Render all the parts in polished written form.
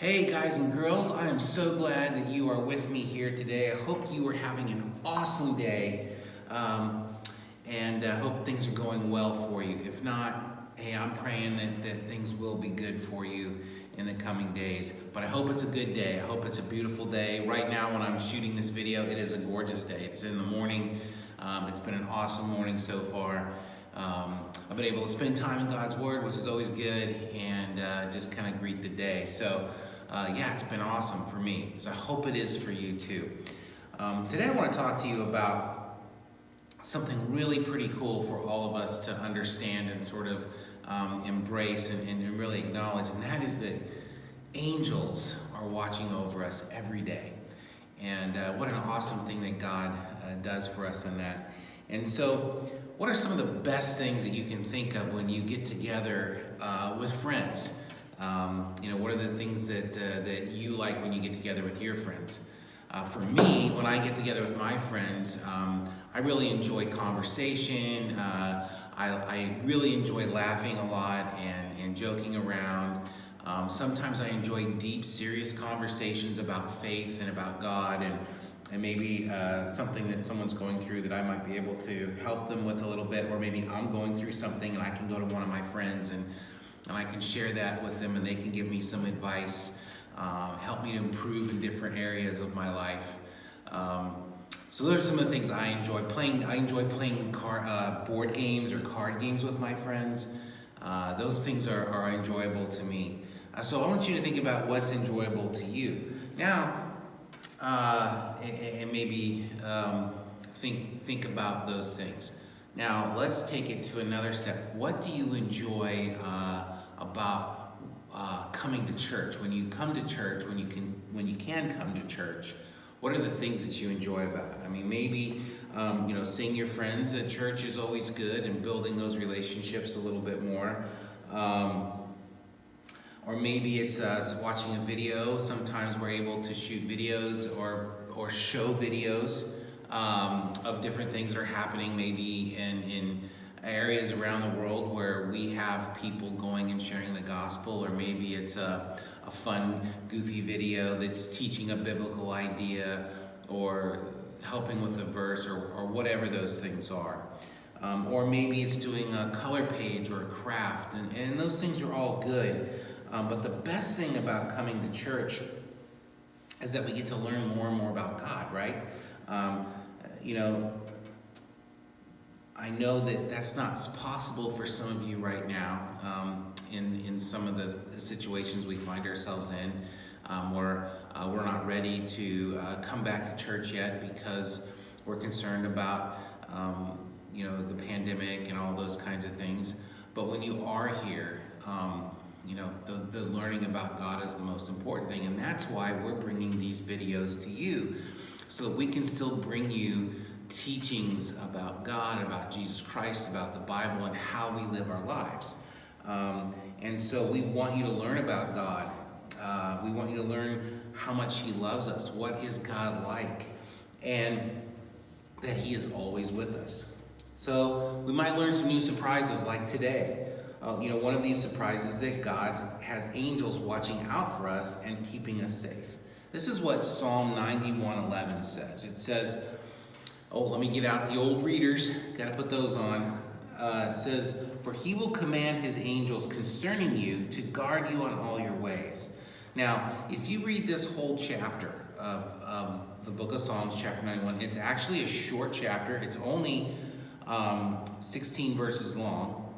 Hey guys and girls, I am so glad that you are with me here today. I hope you are having an awesome day and hope things are going well for you. If not, hey, I'm praying that things will be good for you in the coming days. But I hope it's a good day. I hope it's a beautiful day. Right now when I'm shooting this video, it is a gorgeous day. It's in the morning. It's been an awesome morning so far. I've been able to spend time in God's Word, which is always good, and just kind of greet the day. So yeah, it's been awesome for me. So I hope it is for you too. Today I want to talk to you about something really pretty cool for all of us to understand and sort of embrace and really acknowledge, and that is that angels are watching over us every day. And what an awesome thing that God does for us in that. And so, what are some of the best things that you can think of when you get together with friends? What are the things that you like when you get together with your friends? For me, when I get together with my friends, I really enjoy conversation. I really enjoy laughing a lot and joking around. Sometimes I enjoy deep, serious conversations about faith and about God and maybe something that someone's going through that I might be able to help them with a little bit, or maybe I'm going through something and I can go to one of my friends and I can share that with them and they can give me some advice, help me to improve in different areas of my life. So those are some of the things I enjoy playing. I enjoy playing board games or card games with my friends. Those things are enjoyable to me. So I want you to think about what's enjoyable to you. Now, and maybe think about those things. Now, let's take it to another step. What do you enjoy about coming to church? When you come to church, when you can come to church, what are the things that you enjoy about it? I mean, maybe seeing your friends at church is always good, and building those relationships a little bit more. Or maybe it's watching a video. Sometimes we're able to shoot videos or show videos of different things that are happening maybe in areas around the world where we have people going and sharing the gospel, or maybe it's a fun, goofy video that's teaching a biblical idea or helping with a verse or whatever those things are. Or maybe it's doing a color page or a craft, and those things are all good. But the best thing about coming to church is that we get to learn more and more about God, right? I know that that's not possible for some of you right now in some of the situations we find ourselves in, where we're not ready to come back to church yet because we're concerned about the pandemic and all those kinds of things. But when you are here, the learning about God is the most important thing, and that's why we're bringing these videos to you, so that we can still bring you teachings about God, about Jesus Christ, about the Bible, and how we live our lives. And so we want you to learn about God. We want you to learn how much He loves us, what is God like, and that He is always with us. So we might learn some new surprises like today. One of these surprises is that God has angels watching out for us and keeping us safe. This is what Psalm 91:11 says. It says, let me get out the old readers. Got to put those on. It says, "For He will command His angels concerning you to guard you on all your ways." Now, if you read this whole chapter of the book of Psalms, chapter 91, it's actually a short chapter. It's only 16 verses long.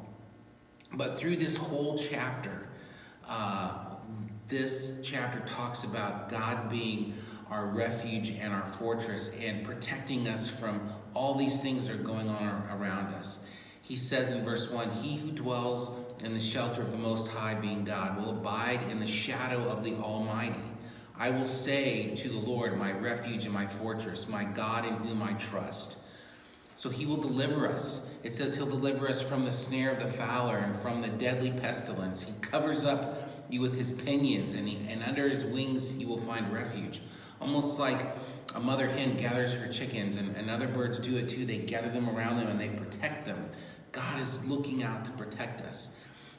But through this whole chapter, this chapter talks about God being our refuge and our fortress and protecting us from all these things that are going on around us. He says in verse 1, "He who dwells in the shelter of the Most High, being God, will abide in the shadow of the Almighty. I will say to the Lord, my refuge and my fortress, my God in whom I trust." So He will deliver us. It says He'll deliver us from the snare of the fowler and from the deadly pestilence. He covers up you with His pinions, and under His wings you will find refuge. Almost like a mother hen gathers her chickens, and other birds do it too. They gather them around them and they protect them. God is looking out to protect us.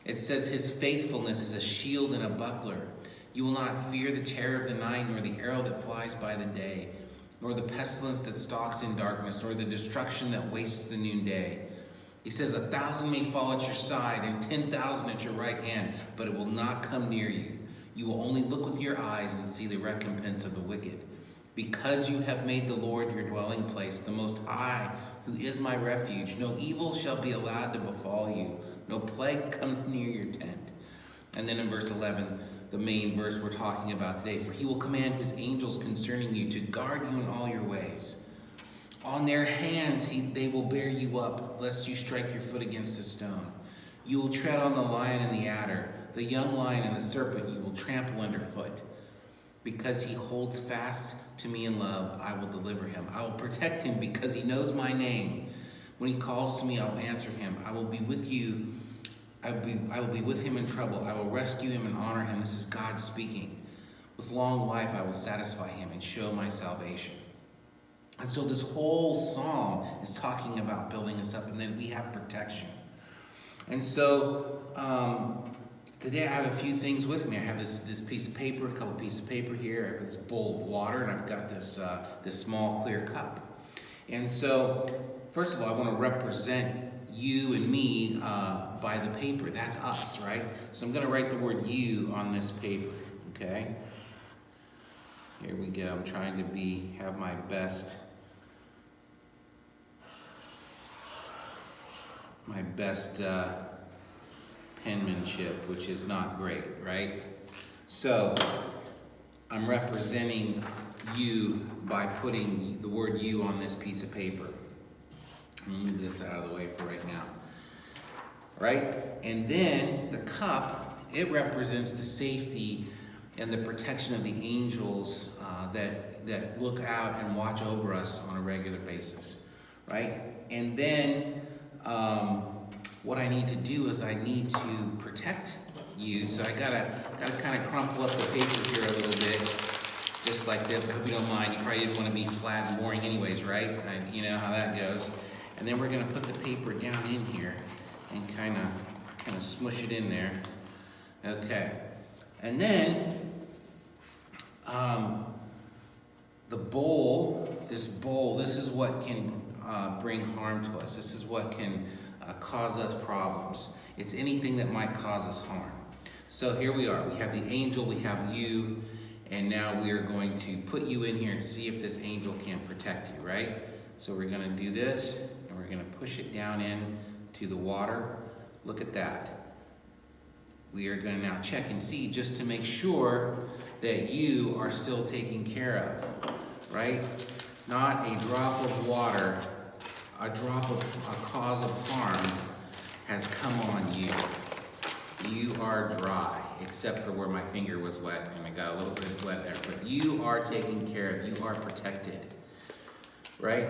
It says His faithfulness is a shield and a buckler. You will not fear the terror of the night, nor the arrow that flies by the day, nor the pestilence that stalks in darkness, nor the destruction that wastes the noonday. He says, 1,000 may fall at your side and 10,000 at your right hand, but it will not come near you. You will only look with your eyes and see the recompense of the wicked. Because you have made the Lord your dwelling place, the Most High, who is my refuge, no evil shall be allowed to befall you, no plague come near your tent. And then in verse 11, the main verse we're talking about today, for he will command his angels concerning you to guard you in all your ways. On their hands they will bear you up, lest you strike your foot against a stone. You will tread on the lion and the adder, the young lion and the serpent you will trample underfoot. Because he holds fast to me in love, I will deliver him. I will protect him because he knows my name. When he calls to me, I will answer him. I will be with you. I will be with him in trouble. I will rescue him and honor him. This is God speaking. With long life, I will satisfy him and show my salvation. And so this whole psalm is talking about building us up, and then we have protection. And so today I have a few things with me. I have this piece of paper, a couple pieces of paper here. I have this bowl of water, and I've got this small clear cup. And so, first of all, I want to represent you and me by the paper. That's us, right? So I'm going to write the word you on this paper, okay? Here we go. I'm trying to have my best penmanship, which is not great, right? So I'm representing you by putting the word you on this piece of paper. Let me move this out of the way for right now. Right? And then the cup, it represents the safety and the protection of the angels that look out and watch over us on a regular basis. Right? And then what I need to do is I need to protect you. So I gotta kind of crumple up the paper here a little bit, just like this. I hope you don't mind. You probably didn't want to be flat and boring anyways, right? You know how that goes. And then we're gonna put the paper down in here and kind of smush it in there. Okay. And then the bowl, this is what can bring harm to us. This is what can cause us problems. It's anything that might cause us harm. So here we are. We have the angel, we have you, and now we are going to put you in here and see if this angel can protect you, right? So we're going to do this, and we're going to push it down in to the water. Look at that. We are going to now check and see just to make sure that you are still taken care of, right? Not a drop of water, a cause of harm has come on you. You are dry, except for where my finger was wet, and I got a little bit of wet there. But you are taken care of. You are protected, right?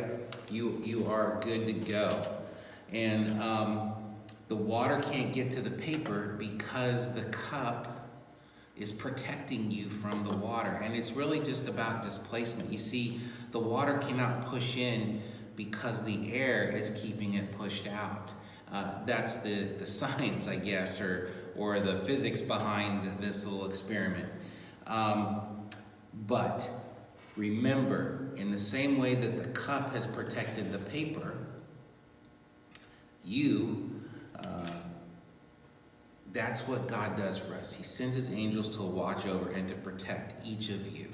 You are good to go. And the water can't get to the paper because the cup is protecting you from the water. And it's really just about displacement. You see, the water cannot push in because the air is keeping it pushed out. That's the science, I guess, or the physics behind this little experiment. But remember, in the same way that the cup has protected the paper, that's what God does for us. He sends his angels to watch over and to protect each of you.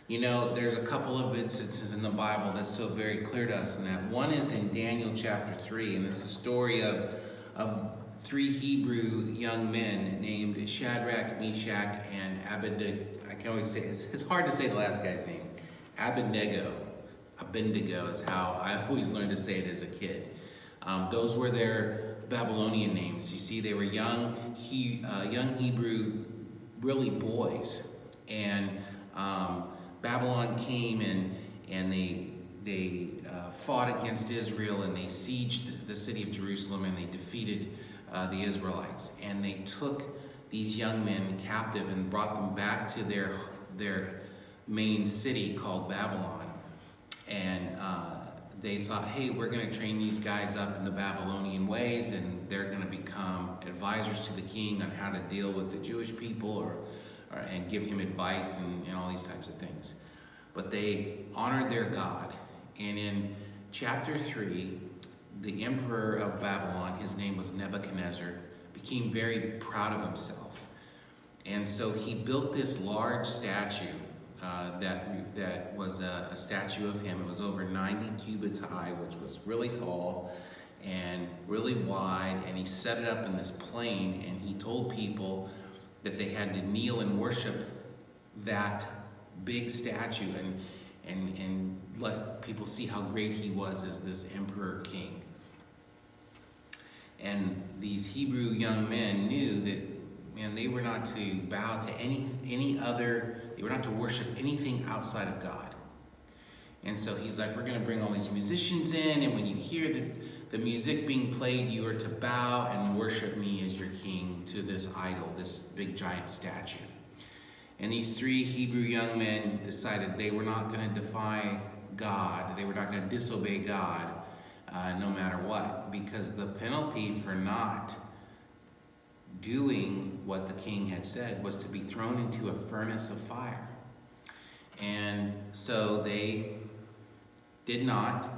You know, there's a couple of instances in the Bible that's so very clear to us in that. One is in Daniel chapter 3, and it's the story of three Hebrew young men named Shadrach, Meshach, and Abednego. I can always say, it's hard to say the last guy's name. Abednego is how I always learned to say it as a kid. Those were their Babylonian names. You see, they were young Hebrew, really boys. And Babylon came and they fought against Israel, and they sieged the city of Jerusalem, and they defeated the Israelites. And they took these young men captive and brought them back to their main city called Babylon. And they thought, hey, we're going to train these guys up in the Babylonian ways, and they're going to become advisors to the king on how to deal with the Jewish people or and give him advice and all these types of things. But they honored their God. And in chapter 3, the emperor of Babylon, his name was Nebuchadnezzar, became very proud of himself. And so he built this large statue that was a statue of him. It was over 90 cubits high, which was really tall and really wide. And he set it up in this plain, and he told people that they had to kneel and worship that big statue and let people see how great he was as this emperor king. And these Hebrew young men knew that, man, they were not to bow to any other, they were not to worship anything outside of God. And so he's like, we're going to bring all these musicians in, and when you hear the music being played, you are to bow and worship me as your king to this idol, this big giant statue. And these 3 Hebrew young men decided they were not going to defy God. They were not going to disobey God no matter what, because the penalty for not doing what the king had said was to be thrown into a furnace of fire. And so they did not.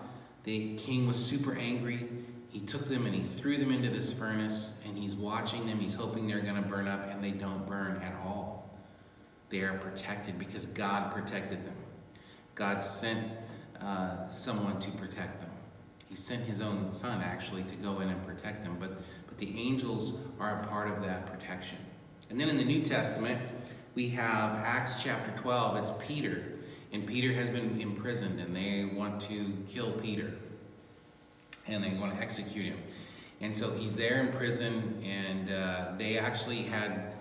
The king was super angry. He took them and he threw them into this furnace, and he's watching them. He's hoping they're going to burn up, and they don't burn at all. They are protected because God protected them. God sent someone to protect them. He sent his own son, actually, to go in and protect them. But the angels are a part of that protection. And then in the New Testament, we have Acts chapter 12. It's Peter. And Peter has been imprisoned, and they want to kill Peter. And they want to execute him. And so he's there in prison, and they actually had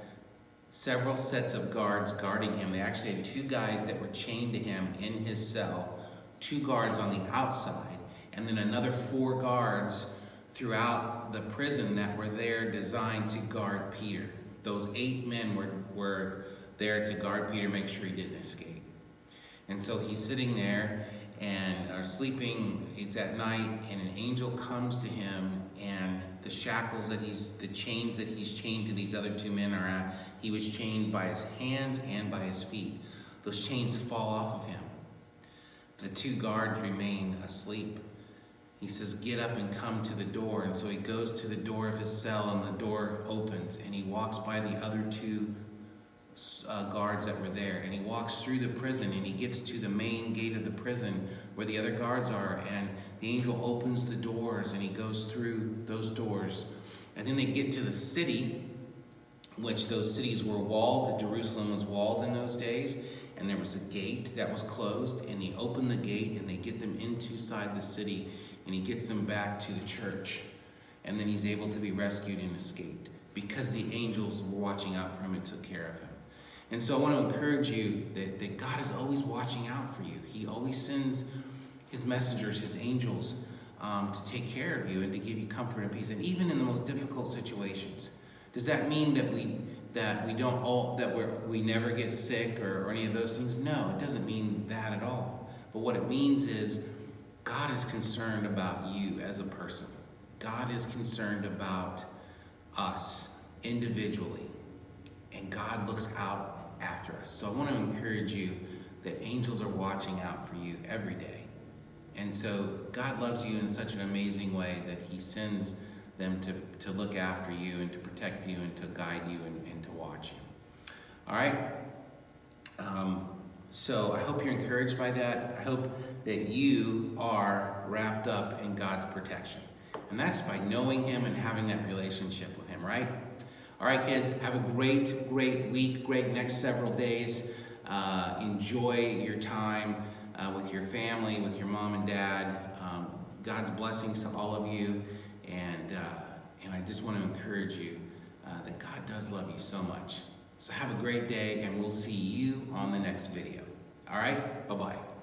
several sets of guards guarding him. They actually had 2 guys that were chained to him in his cell, 2 guards on the outside, and then another 4 guards throughout the prison that were there designed to guard Peter. Those 8 men were there to guard Peter, make sure he didn't escape. And so he's sitting there and are sleeping. It's at night, and an angel comes to him, and the shackles the chains that he's chained to these other 2 men are at, he was chained by his hands and by his feet. Those chains fall off of him. The 2 guards remain asleep. He says, get up and come to the door. And so he goes to the door of his cell, and the door opens, and he walks by the other 2 guards that were there, and he walks through the prison, and he gets to the main gate of the prison where the other guards are, and the angel opens the doors, and he goes through those doors. And then they get to the city, which those cities were walled. Jerusalem was walled in those days, and there was a gate that was closed, and he opened the gate, and they get them inside the city, and he gets them back to the church. And then he's able to be rescued and escaped because the angels were watching out for him and took care of him. And so I want to encourage you that God is always watching out for you. He always sends his messengers, his angels, to take care of you and to give you comfort and peace, and even in the most difficult situations. Does that mean that we never get sick or any of those things? No, it doesn't mean that at all. But what it means is God is concerned about you as a person. God is concerned about us individually, and God looks out after us. So I want to encourage you that angels are watching out for you every day. And so God loves you in such an amazing way that he sends them to look after you and to protect you and to guide you and to watch you. All right? So I hope you're encouraged by that. I hope that you are wrapped up in God's protection. And that's by knowing him and having that relationship with him, right? All right, kids, have a great week, great next several days. Enjoy your time with your family, with your mom and dad. God's blessings to all of you. And I just want to encourage you that God does love you so much. So have a great day, and we'll see you on the next video. All right? Bye-bye.